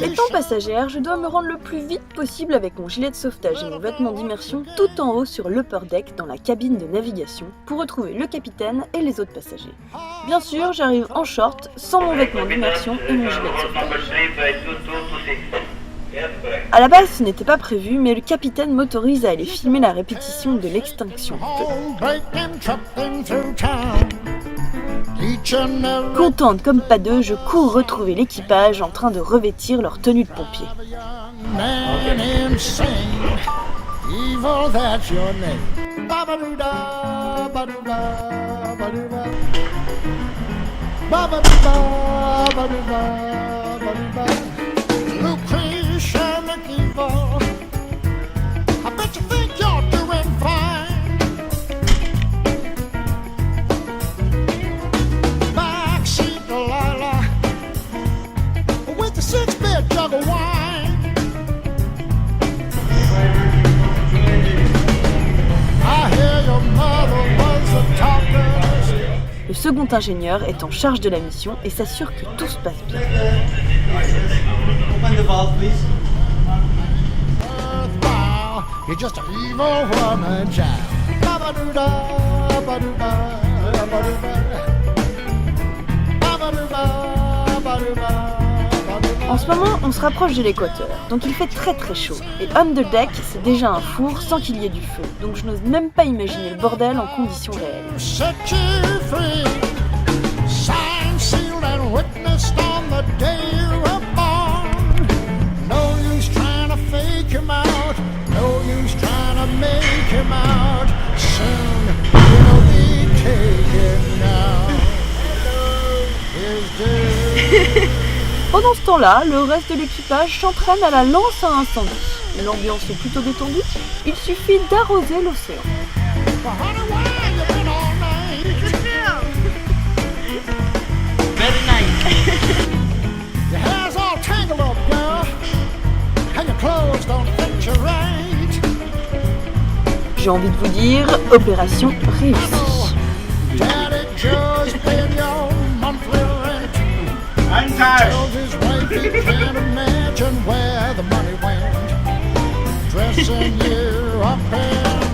Étant passagère, je dois me rendre le plus vite possible avec mon gilet de sauvetage et mon vêtement d'immersion tout en haut sur l'upper deck dans la cabine de navigation pour retrouver le capitaine et les autres passagers. Bien sûr, j'arrive en short, sans mon vêtement d'immersion et mon gilet de sauvetage. A la base, ce n'était pas prévu, mais le capitaine m'autorise à aller filmer la répétition de l'extinction. Contente comme pas deux, je cours retrouver l'équipage en train de revêtir leur tenue de pompier. Le second ingénieur est en charge de la mission et s'assure que tout se passe bien. En ce moment, on se rapproche de l'équateur, donc il fait très très chaud. Et under deck, c'est déjà un four sans qu'il y ait du feu, donc je n'ose même pas imaginer le bordel en conditions réelles. Pendant ce temps-là, le reste de l'équipage s'entraîne à la lance à incendie. L'ambiance est plutôt détendue, il suffit d'arroser l'océan. J'ai envie de vous dire, opération réussie. I'm tired. Tells his wife he can't imagine where the money went. Dressing you up in